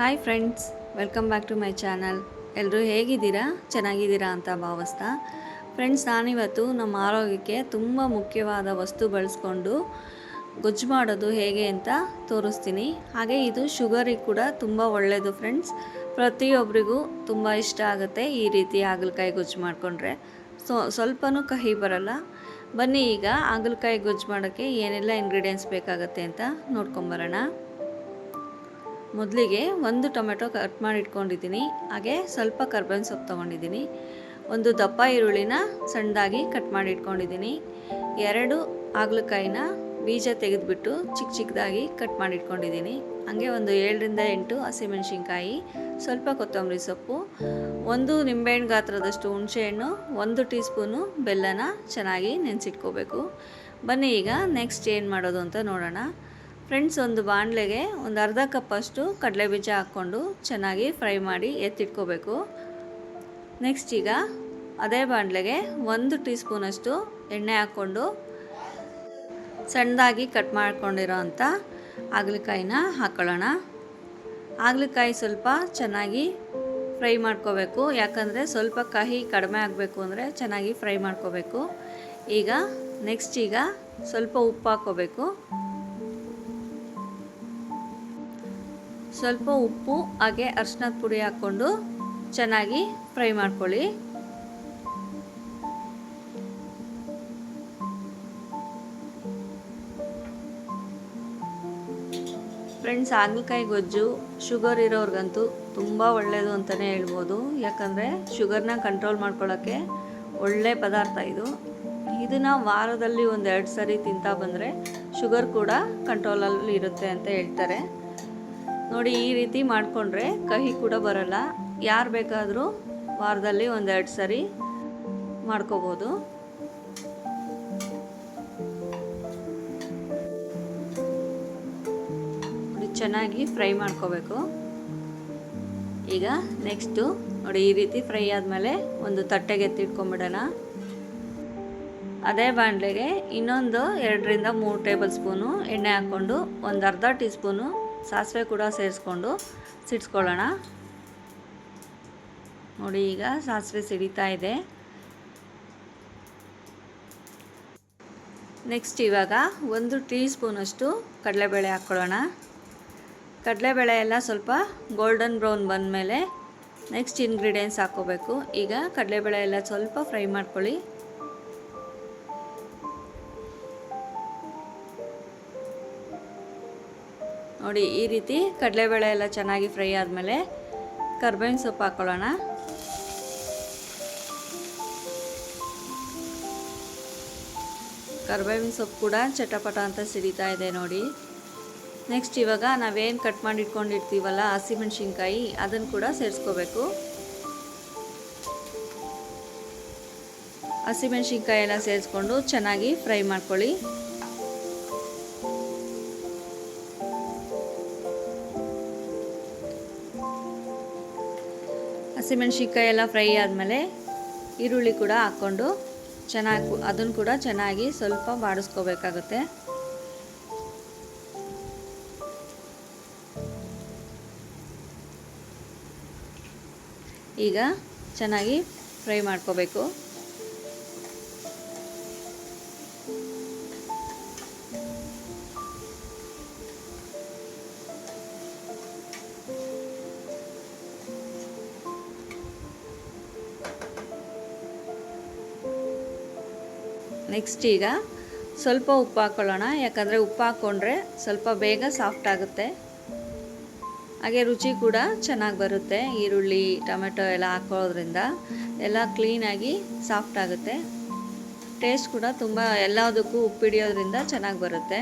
Hi friends, welcome back to my channel. ಎಲ್ಲರೂ ಹೇಗಿದ್ದೀರಾ? ಚೆನ್ನಾಗಿದ್ದೀರಾ ಅಂತ ಭಾವಿಸ್ತಾ ಫ್ರೆಂಡ್ಸ್, ನಾನಿವತ್ತು ನಮ್ಮ ಆರೋಗ್ಯಕ್ಕೆ ತುಂಬ ಮುಖ್ಯವಾದ ವಸ್ತು ಬಳಸ್ಕೊಂಡು ಗೊಜ್ಜು ಮಾಡೋದು ಹೇಗೆ ಅಂತ ತೋರಿಸ್ತೀನಿ. ಹಾಗೆ ಇದು ಶುಗರಿಗೆ ಕೂಡ ತುಂಬ ಒಳ್ಳೆಯದು ಫ್ರೆಂಡ್ಸ್. ಪ್ರತಿಯೊಬ್ಬರಿಗೂ ತುಂಬ ಇಷ್ಟ ಆಗುತ್ತೆ ಈ ರೀತಿ ಹಾಗಲಕಾಯಿ ಗೊಜ್ಜು ಮಾಡಿಕೊಂಡ್ರೆ. ಸ್ವಲ್ಪನೂ ಕಹಿ ಬರಲ್ಲ. ಬನ್ನಿ ಈಗ ಹಾಗಲಕಾಯಿ ಗೊಜ್ಜು ಮಾಡೋಕ್ಕೆ ಏನೆಲ್ಲ ಇಂಗ್ರೀಡಿಯೆಂಟ್ಸ್ ಬೇಕಾಗುತ್ತೆ ಅಂತ ನೋಡ್ಕೊಂಬರೋಣ. ಮೊದಲಿಗೆ ಒಂದು ಟೊಮೆಟೊ ಕಟ್ ಮಾಡಿ ಇಟ್ಕೊಂಡಿದ್ದೀನಿ. ಹಾಗೆ ಸ್ವಲ್ಪ ಕರ್ಬೇವಿನ ಸೊಪ್ಪು ತೊಗೊಂಡಿದ್ದೀನಿ. ಒಂದು ದಪ್ಪ ಈರುಳ್ಳಿನ ಸಣ್ಣದಾಗಿ ಕಟ್ ಮಾಡಿ ಇಟ್ಕೊಂಡಿದ್ದೀನಿ. 2 ಹಾಗಲಕಾಯಿನ ಬೀಜ ತೆಗೆದುಬಿಟ್ಟು ಚಿಕ್ಕ ಚಿಕ್ಕದಾಗಿ ಕಟ್ ಮಾಡಿ ಇಟ್ಕೊಂಡಿದ್ದೀನಿ. ಹಾಗೆ ಒಂದು 7 ರಿಂದ 8 ಹಸಿಮೆಣಸಿನ್ಕಾಯಿ, ಸ್ವಲ್ಪ ಕೊತ್ತಂಬರಿ ಸೊಪ್ಪು, 1 ನಿಂಬೆಹಣ್ಣು ಗಾತ್ರದಷ್ಟು ಹುಣಸೆಹಣ್ಣು, 1 ಟೀ ಸ್ಪೂನು ಬೆಲ್ಲನ ಚೆನ್ನಾಗಿ ನೆನೆಸಿಟ್ಕೋಬೇಕು. ಬನ್ನಿ ಈಗ ನೆಕ್ಸ್ಟ್ ಏನು ಮಾಡೋದು ಅಂತ ನೋಡೋಣ. ಫ್ರೆಂಡ್ಸ್, ಒಂದು ಬಾಣಲೆಗೆ ಒಂದು ಅರ್ಧ ಕಪ್ಪಷ್ಟು ಕಡಲೆಬೀಜ ಹಾಕ್ಕೊಂಡು ಚೆನ್ನಾಗಿ ಫ್ರೈ ಮಾಡಿ ಎತ್ತಿಟ್ಕೋಬೇಕು. ನೆಕ್ಸ್ಟ್ ಈಗ ಅದೇ ಬಾಣಲೆಗೆ 1 ಟೀ ಸ್ಪೂನಷ್ಟು ಎಣ್ಣೆ ಹಾಕ್ಕೊಂಡು ಸಣ್ಣದಾಗಿ ಕಟ್ ಮಾಡ್ಕೊಂಡಿರೋ ಅಂಥ ಹಾಗಲಕಾಯಿನ ಹಾಕ್ಕೊಳ್ಳೋಣ. ಹಾಗಲಕಾಯಿ ಸ್ವಲ್ಪ ಚೆನ್ನಾಗಿ ಫ್ರೈ ಮಾಡ್ಕೋಬೇಕು, ಯಾಕಂದರೆ ಸ್ವಲ್ಪ ಕಹಿ ಕಡಿಮೆ ಆಗಬೇಕು ಅಂದರೆ ಚೆನ್ನಾಗಿ ಫ್ರೈ ಮಾಡ್ಕೋಬೇಕು. ಈಗ ನೆಕ್ಸ್ಟ್ ಈಗ ಸ್ವಲ್ಪ ಉಪ್ಪು ಹಾಕ್ಕೋಬೇಕು. ಸ್ವಲ್ಪ ಉಪ್ಪು ಹಾಗೆ ಅರಿಶಿನದ ಪುಡಿ ಹಾಕ್ಕೊಂಡು ಚೆನ್ನಾಗಿ ಫ್ರೈ ಮಾಡ್ಕೊಳ್ಳಿ. ಫ್ರೆಂಡ್ಸ್, ಹಾಗಲಕಾಯಿ ಗೊಜ್ಜು ಶುಗರ್ ಇರೋರ್ಗಂತೂ ತುಂಬ ಒಳ್ಳೆಯದು ಅಂತಲೇ ಹೇಳ್ಬೋದು. ಯಾಕಂದರೆ ಶುಗರ್ನ ಕಂಟ್ರೋಲ್ ಮಾಡ್ಕೊಳ್ಳೋಕ್ಕೆ ಒಳ್ಳೆಯ ಪದಾರ್ಥ ಇದು. ಇದನ್ನು ವಾರದಲ್ಲಿ 1-2 ಸರಿ ತಿಂತಾ ಬಂದರೆ ಶುಗರ್ ಕೂಡ ಕಂಟ್ರೋಲಲ್ಲಿ ಇರುತ್ತೆ ಅಂತ ಹೇಳ್ತಾರೆ. ನೋಡಿ, ಈ ರೀತಿ ಮಾಡಿಕೊಂಡ್ರೆ ಕಹಿ ಕೂಡ ಬರಲ್ಲ. ಯಾರು ಬೇಕಾದರೂ ವಾರದಲ್ಲಿ 1-2 ಸರಿ ಮಾಡ್ಕೋಬೋದು. ನೋಡಿ, ಚೆನ್ನಾಗಿ ಫ್ರೈ ಮಾಡ್ಕೋಬೇಕು. ಈಗ ನೆಕ್ಸ್ಟು ನೋಡಿ, ಈ ರೀತಿ ಫ್ರೈ ಆದಮೇಲೆ ಒಂದು ತಟ್ಟೆಗೆ ಎತ್ತಿಟ್ಕೊಂಬಿಡೋಣ. ಅದೇ ಬಾಣಲೆಗೆ ಇನ್ನೊಂದು 2 ರಿಂದ 3 ಟೇಬಲ್ ಸ್ಪೂನು ಎಣ್ಣೆ ಹಾಕ್ಕೊಂಡು ಒಂದು ಅರ್ಧ ಟೀ ಸ್ಪೂನು ಸಾಸಿವೆ ಕೂಡ ಸೇರಿಸ್ಕೊಂಡು ಸಿಡಿಸ್ಕೊಳ್ಳೋಣ. ನೋಡಿ, ಈಗ ಸಾಸಿವೆ ಸಿಡಿತಾ ಇದೆ. ನೆಕ್ಸ್ಟ್ ಇವಾಗ 1 ಟೀ ಸ್ಪೂನಷ್ಟು ಕಡಲೆಬೇಳೆ ಹಾಕ್ಕೊಳ್ಳೋಣ. ಕಡಲೆಬೇಳೆ ಎಲ್ಲ ಸ್ವಲ್ಪ ಗೋಲ್ಡನ್ ಬ್ರೌನ್ ಬಂದಮೇಲೆ ನೆಕ್ಸ್ಟ್ ಇಂಗ್ರೀಡಿಯೆಂಟ್ಸ್ ಹಾಕ್ಕೋಬೇಕು. ಈಗ ಕಡಲೆಬೇಳೆ ಎಲ್ಲ ಸ್ವಲ್ಪ ಫ್ರೈ ಮಾಡ್ಕೊಳ್ಳಿ. ನೋಡಿ, ಈ ರೀತಿ ಕಡಲೆಬೇಳೆ ಎಲ್ಲ ಚೆನ್ನಾಗಿ ಫ್ರೈ ಆದಮೇಲೆ ಕರ್ಬೇವಿನ ಸೊಪ್ಪು ಹಾಕ್ಕೊಳ್ಳೋಣ. ಕರ್ಬೇವಿನ ಸೊಪ್ಪು ಕೂಡ ಚಟಪಟ ಅಂತ ಸಿಡಿತಾ ಇದೆ ನೋಡಿ. ನೆಕ್ಸ್ಟ್ ಇವಾಗ ನಾವೇನು ಕಟ್ ಮಾಡಿ ಇಟ್ಕೊಂಡಿರ್ತೀವಲ್ಲ ಹಸಿಮೆಣಸಿನ್ಕಾಯಿ, ಅದನ್ನು ಕೂಡ ಸೇರಿಸ್ಕೋಬೇಕು. ಹಸಿಮೆಣಸಿನ್ಕಾಯಿ ಎಲ್ಲ ಸೇರಿಸ್ಕೊಂಡು ಚೆನ್ನಾಗಿ ಫ್ರೈ ಮಾಡ್ಕೊಳ್ಳಿ. ಹಸಿಮೆಣಸಿನ್ಕಾಯಿ ಎಲ್ಲ ಫ್ರೈ ಆದಮೇಲೆ ಈರುಳ್ಳಿ ಕೂಡ ಹಾಕ್ಕೊಂಡು ಅದನ್ನು ಕೂಡ ಚೆನ್ನಾಗಿ ಸ್ವಲ್ಪ ಬಾಡಿಸ್ಕೋಬೇಕಾಗುತ್ತೆ. ಈಗ ಚೆನ್ನಾಗಿ ಫ್ರೈ ಮಾಡ್ಕೋಬೇಕು. ನೆಕ್ಸ್ಟ್ ಈಗ ಸ್ವಲ್ಪ ಉಪ್ಪು ಹಾಕ್ಕೊಳ್ಳೋಣ, ಯಾಕಂದರೆ ಉಪ್ಪು ಹಾಕ್ಕೊಂಡ್ರೆ ಸ್ವಲ್ಪ ಬೇಗ ಸಾಫ್ಟ್ ಆಗುತ್ತೆ. ಹಾಗೆ ರುಚಿ ಕೂಡ ಚೆನ್ನಾಗಿ ಬರುತ್ತೆ. ಈರುಳ್ಳಿ ಟೊಮೆಟೊ ಎಲ್ಲ ಹಾಕೊಳ್ಳೋದ್ರಿಂದ ಎಲ್ಲ ಕ್ಲೀನಾಗಿ ಸಾಫ್ಟ್ ಆಗುತ್ತೆ. ಟೇಸ್ಟ್ ಕೂಡ ತುಂಬ ಎಲ್ಲದಕ್ಕೂ ಉಪ್ಪು ಹಿಡಿಯೋದ್ರಿಂದ ಚೆನ್ನಾಗಿ ಬರುತ್ತೆ.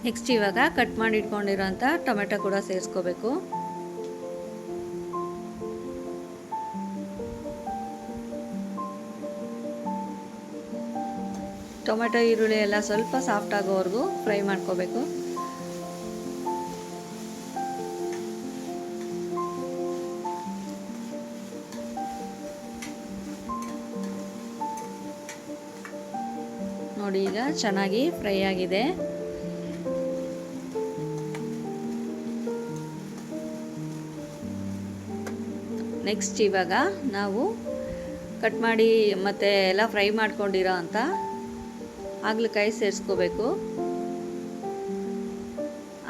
ನೆಕ್ಸ್ಟ್ ಇವಾಗ ಕಟ್ ಮಾಡಿ ಇಟ್ಕೊಂಡಿರೋಂಥ ಟೊಮೆಟೊ ಕೂಡ ಸೇರಿಸ್ಕೋಬೇಕು. ಟೊಮೆಟೊ ಈರುಳ್ಳಿ ಎಲ್ಲ ಸ್ವಲ್ಪ ಸಾಫ್ಟ್ ಆಗೋವರೆಗೂ ಫ್ರೈ ಮಾಡ್ಕೋಬೇಕು. ನೋಡಿ, ಈಗ ಚೆನ್ನಾಗಿ ಫ್ರೈ ಆಗಿದೆ. ನೆಕ್ಸ್ಟ್ ಇವಾಗ ನಾವು ಕಟ್ ಮಾಡಿ ಮತ್ತು ಎಲ್ಲ ಫ್ರೈ ಮಾಡ್ಕೊಂಡಿರೋ ಅಂಥ ಹಾಗಲಕಾಯಿ ಸೇರಿಸ್ಕೋಬೇಕು.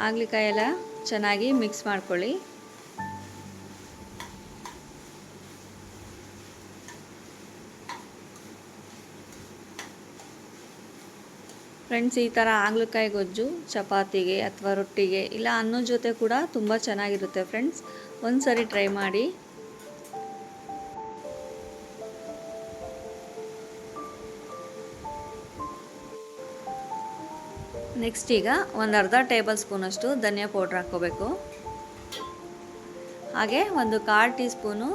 ಹಾಗಲಕಾಯಿ ಎಲ್ಲ ಚೆನ್ನಾಗಿ ಮಿಕ್ಸ್ ಮಾಡ್ಕೊಳ್ಳಿ. ಫ್ರೆಂಡ್ಸ್, ಈ ಥರ ಹಾಗಲಕಾಯಿ ಗೊಜ್ಜು ಚಪಾತಿಗೆ ಅಥವಾ ರೊಟ್ಟಿಗೆ ಇಲ್ಲ ಅನ್ನೋ ಜೊತೆ ಕೂಡ ತುಂಬ ಚೆನ್ನಾಗಿರುತ್ತೆ ಫ್ರೆಂಡ್ಸ್. ಒಂದು ಸರಿ ಟ್ರೈ ಮಾಡಿ. ನೆಕ್ಸ್ಟ್ ಈಗ ಒಂದು ಅರ್ಧ ಟೇಬಲ್ ಸ್ಪೂನಷ್ಟು ಧನಿಯಾ ಪೌಡ್ರ್ ಹಾಕ್ಕೋಬೇಕು. ಹಾಗೆ ಒಂದು 1/4 ಟೀ ಸ್ಪೂನು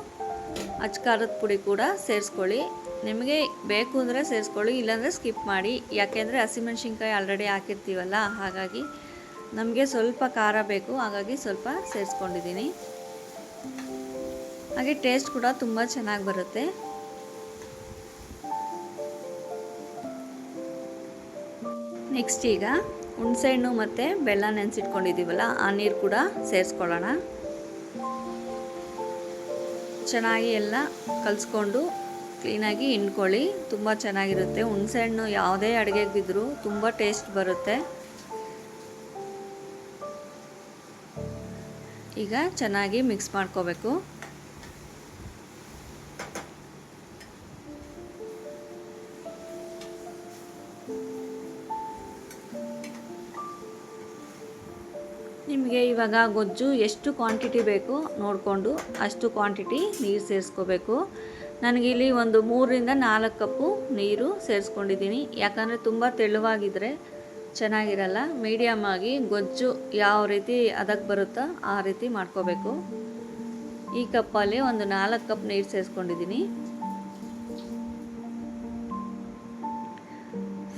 ಅಚ್ಚ ಖಾರದ ಪುಡಿ ಕೂಡ ಸೇರಿಸ್ಕೊಳ್ಳಿ. ನಿಮಗೆ ಬೇಕು ಅಂದರೆ ಸೇರಿಸ್ಕೊಳ್ಳಿ, ಇಲ್ಲಾಂದರೆ ಸ್ಕಿಪ್ ಮಾಡಿ. ಯಾಕೆಂದರೆ ಹಸಿಮೆಣ್ಸಿನ್ಕಾಯಿ ಆಲ್ರೆಡಿ ಹಾಕಿರ್ತೀವಲ್ಲ, ಹಾಗಾಗಿ ನಮಗೆ ಸ್ವಲ್ಪ ಖಾರ ಬೇಕು, ಹಾಗಾಗಿ ಸ್ವಲ್ಪ ಸೇರಿಸ್ಕೊಂಡಿದ್ದೀನಿ. ಹಾಗೆ ಟೇಸ್ಟ್ ಕೂಡ ತುಂಬ ಚೆನ್ನಾಗಿ ಬರುತ್ತೆ. ನೆಕ್ಸ್ಟ್ ಈಗ ಹುಣಸೆಹಣ್ಣು ಮತ್ತು ಬೆಲ್ಲ ನೆನೆಸಿಟ್ಕೊಂಡಿದ್ದೀವಲ್ಲ, ಆ ನೀರು ಕೂಡ ಸೇರಿಸ್ಕೊಳ್ಳೋಣ. ಚೆನ್ನಾಗಿ ಎಲ್ಲ ಕಲಿಸ್ಕೊಂಡು ಕ್ಲೀನಾಗಿ ಹಿಂಡ್ಕೊಳ್ಳಿ. ತುಂಬ ಚೆನ್ನಾಗಿರುತ್ತೆ. ಹುಣಸೆಹಣ್ಣು ಯಾವುದೇ ಅಡುಗೆಗೆ ಬಿದ್ದರೂ ತುಂಬ ಟೇಸ್ಟ್ ಬರುತ್ತೆ. ಈಗ ಚೆನ್ನಾಗಿ ಮಿಕ್ಸ್ ಮಾಡ್ಕೋಬೇಕು. ನಿಮಗೆ ಇವಾಗ ಗೊಜ್ಜು ಎಷ್ಟು ಕ್ವಾಂಟಿಟಿ ಬೇಕು ನೋಡಿಕೊಂಡು ಅಷ್ಟು ಕ್ವಾಂಟಿಟಿ ನೀರು ಸೇರಿಸ್ಕೋಬೇಕು. ನನಗಿಲ್ಲಿ ಒಂದು 3ರಿಂದ 4 ಕಪ್ಪು ನೀರು ಸೇರಿಸ್ಕೊಂಡಿದ್ದೀನಿ. ಯಾಕಂದರೆ ತುಂಬ ತೆಳುವಾಗಿದ್ದರೆ ಚೆನ್ನಾಗಿರಲ್ಲ. ಮೀಡಿಯಮ್ ಆಗಿ ಗೊಜ್ಜು ಯಾವ ರೀತಿ ಅದಕ್ಕೆ ಬರುತ್ತೋ ಆ ರೀತಿ ಮಾಡ್ಕೋಬೇಕು. ಈ ಕಪ್ಪಲ್ಲಿ ಒಂದು 4 ಕಪ್ ನೀರು ಸೇರಿಸ್ಕೊಂಡಿದ್ದೀನಿ.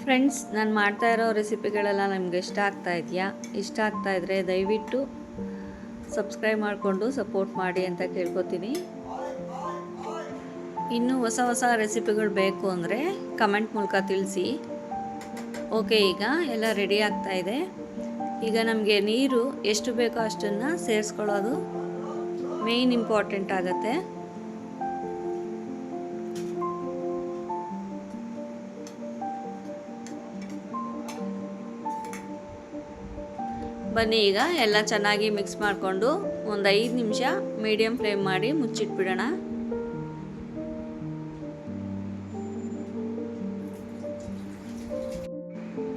ಫ್ರೆಂಡ್ಸ್, ನಾನು ಮಾಡ್ತಾ ಇರೋ ರೆಸಿಪಿಗಳೆಲ್ಲ ನಿಮಗೆ ಇಷ್ಟ ಆಗ್ತಾ ಇದೆಯಾ? ಇಷ್ಟ ಆಗ್ತಾ ಇದ್ದರೆ ದಯವಿಟ್ಟು ಸಬ್ಸ್ಕ್ರೈಬ್ ಮಾಡಿಕೊಂಡು ಸಪೋರ್ಟ್ ಮಾಡಿ ಅಂತ ಕೇಳ್ಕೊತೀನಿ. ಇನ್ನೂ ಹೊಸ ರೆಸಿಪಿಗಳು ಬೇಕು ಅಂದರೆ ಕಮೆಂಟ್ ಮೂಲಕ ತಿಳಿಸಿ. ಓಕೆ, ಈಗ ಎಲ್ಲ ರೆಡಿ ಆಗ್ತಾ ಇದೆ. ಈಗ ನಮಗೆ ನೀರು ಎಷ್ಟು ಬೇಕೋ ಅಷ್ಟನ್ನು ಸೇರಿಸ್ಕೊಳ್ಳೋದು ಮೇಯ್ನ್ ಇಂಪಾರ್ಟೆಂಟ್ ಆಗುತ್ತೆ. ಬನ್ನಿ, ಈಗ ಎಲ್ಲ ಚೆನ್ನಾಗಿ ಮಿಕ್ಸ್ ಮಾಡಿಕೊಂಡು ಒಂದು 5 ನಿಮಿಷ ಮೀಡಿಯಮ್ ಫ್ಲೇಮ್ ಮಾಡಿ ಮುಚ್ಚಿಟ್ಬಿಡೋಣ.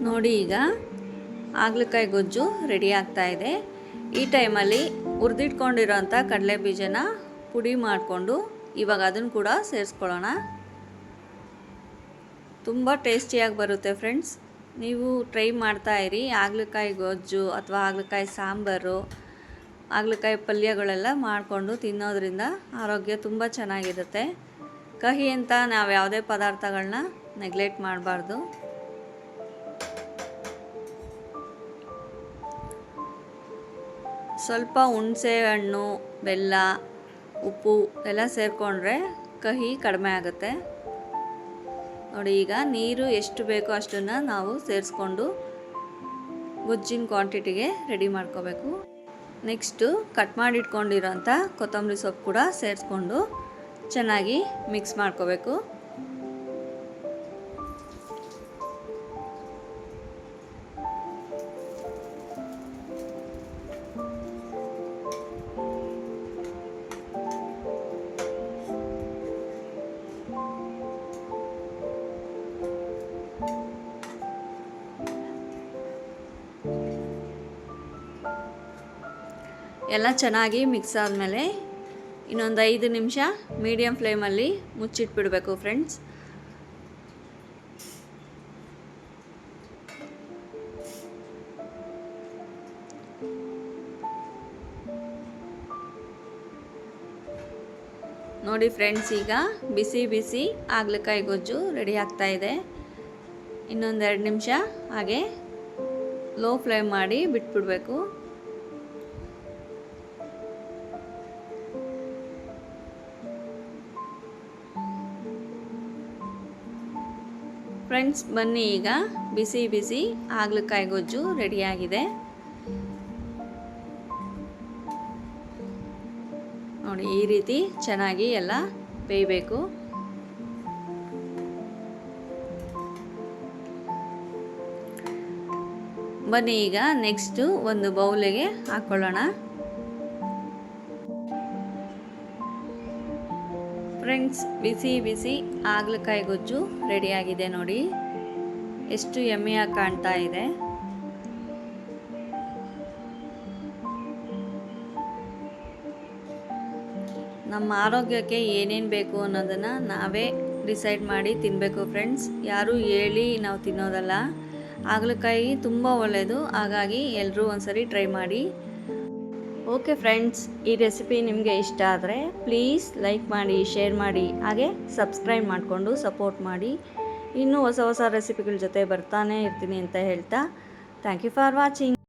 ನೋಡಿ, ಈಗ ಹಾಗಲಕಾಯಿ ಗೊಜ್ಜು ರೆಡಿ ಆಗ್ತಾ ಇದೆ. ಈ ಟೈಮಲ್ಲಿ ಹುರಿದಿಟ್ಕೊಂಡಿರೋಂಥ ಕಡಲೆ ಬೀಜನ ಪುಡಿ ಮಾಡಿಕೊಂಡು ಇವಾಗ ಅದನ್ನು ಕೂಡ ಸೇರಿಸ್ಕೊಳ್ಳೋಣ. ತುಂಬ ಟೇಸ್ಟಿಯಾಗಿ ಬರುತ್ತೆ ಫ್ರೆಂಡ್ಸ್. ನೀವು ಟ್ರೈ ಮಾಡ್ತಾಯಿರಿ. ಹಾಗಲಕಾಯಿ ಗೊಜ್ಜು ಅಥವಾ ಹಾಗಲಕಾಯಿ ಸಾಂಬಾರು, ಹಾಗಲಕಾಯಿ ಪಲ್ಯಗಳೆಲ್ಲ ಮಾಡಿಕೊಂಡು ತಿನ್ನೋದ್ರಿಂದ ಆರೋಗ್ಯ ತುಂಬ ಚೆನ್ನಾಗಿರುತ್ತೆ. ಕಹಿ ಅಂತ ನಾವು ಯಾವುದೇ ಪದಾರ್ಥಗಳನ್ನ ನೆಗ್ಲೆಕ್ಟ್ ಮಾಡಬಾರ್ದು. ಸ್ವಲ್ಪ ಹುಣಸೆ ಹಣ್ಣು, ಬೆಲ್ಲ, ಉಪ್ಪು ಎಲ್ಲ ಸೇರಿಕೊಂಡ್ರೆ ಕಹಿ ಕಡಿಮೆ ಆಗುತ್ತೆ. ನೋಡಿ, ಈಗ ನೀರು ಎಷ್ಟು ಬೇಕೋ ಅಷ್ಟನ್ನು ನಾವು ಸೇರಿಸ್ಕೊಂಡು ಗೊಜ್ಜಿನ ಕ್ವಾಂಟಿಟಿಗೆ ರೆಡಿ ಮಾಡ್ಕೋಬೇಕು. ನೆಕ್ಸ್ಟು ಕಟ್ ಮಾಡಿ ಇಟ್ಕೊಂಡಿರೋಂಥ ಕೊತ್ತಂಬರಿ ಸೊಪ್ಪು ಕೂಡ ಸೇರಿಸ್ಕೊಂಡು ಚೆನ್ನಾಗಿ ಮಿಕ್ಸ್ ಮಾಡ್ಕೋಬೇಕು. ಎಲ್ಲ ಚೆನ್ನಾಗಿ ಮಿಕ್ಸ್ ಆದಮೇಲೆ ಇನ್ನೊಂದು 5 ನಿಮಿಷ ಮೀಡಿಯಮ್ ಫ್ಲೇಮಲ್ಲಿ ಮುಚ್ಚಿಟ್ಬಿಡಬೇಕು ಫ್ರೆಂಡ್ಸ್. ನೋಡಿ ಫ್ರೆಂಡ್ಸ್, ಈಗ ಬಿಸಿ ಬಿಸಿ ಹಾಗಲಕಾಯಿ ಗೊಜ್ಜು ರೆಡಿ ಆಗ್ತಾ ಇದೆ. ಇನ್ನೊಂದು 2 ನಿಮಿಷ ಹಾಗೆ ಲೋ ಫ್ಲೇಮ್ ಮಾಡಿ ಬಿಟ್ಬಿಡಬೇಕು. ಫ್ರೆಂಡ್ಸ್, ಬನ್ನಿ, ಈಗ ಬಿಸಿ ಬಿಸಿ ಹಾಗಲಕಾಯಿ ಗೊಜ್ಜು ರೆಡಿಯಾಗಿದೆ. ನೋಡಿ, ನೋಡಿ ಈ ರೀತಿ ಚೆನ್ನಾಗಿ ಎಲ್ಲ ಬೇಯಬೇಕು. ಬನ್ನಿ ಈಗ ನೆಕ್ಸ್ಟು ಒಂದು ಬೌಲಿಗೆ ಹಾಕ್ಕೊಳ್ಳೋಣ. ಫ್ರೆಂಡ್ಸ್, ಬಿಸಿ ಬಿಸಿ ಹಾಗಲಕಾಯಿ ಗೊಜ್ಜು ರೆಡಿಯಾಗಿದೆ ನೋಡಿ. ಎಷ್ಟು ಯಮ್ಮಿಯಾಗಿ ಕಾಣ್ತಾ ಇದೆ. ನಮ್ಮ ಆರೋಗ್ಯಕ್ಕೆ ಏನೇನು ಬೇಕು ಅನ್ನೋದನ್ನು ನಾವೇ ಡಿಸೈಡ್ ಮಾಡಿ ತಿನ್ನಬೇಕು ಫ್ರೆಂಡ್ಸ್. ಯಾರೂ ಹೇಳಿ ನಾವು ತಿನ್ನೋದಲ್ಲ. ಹಾಗಲಕಾಯಿ ತುಂಬ ಒಳ್ಳೆಯದು, ಹಾಗಾಗಿ ಎಲ್ಲರೂ ಒಂದ್ಸರಿ ಟ್ರೈ ಮಾಡಿ. ಓಕೆ ಫ್ರೆಂಡ್ಸ್, ಈ ರೆಸಿಪಿ ನಿಮಗೆ ಇಷ್ಟ ಆದರೆ ಪ್ಲೀಸ್ ಲೈಕ್ ಮಾಡಿ, ಶೇರ್ ಮಾಡಿ, ಹಾಗೆ ಸಬ್ಸ್ಕ್ರೈಬ್ ಮಾಡಿಕೊಂಡು ಸಪೋರ್ಟ್ ಮಾಡಿ. ಇನ್ನೂ ಹೊಸ ಹೊಸ ರೆಸಿಪಿಗಳ ಜೊತೆ ಬರ್ತಾನೆ ಇರ್ತೀನಿ ಅಂತ ಹೇಳ್ತಾ ಥ್ಯಾಂಕ್ ಯು ಫಾರ್ ವಾಚಿಂಗ್.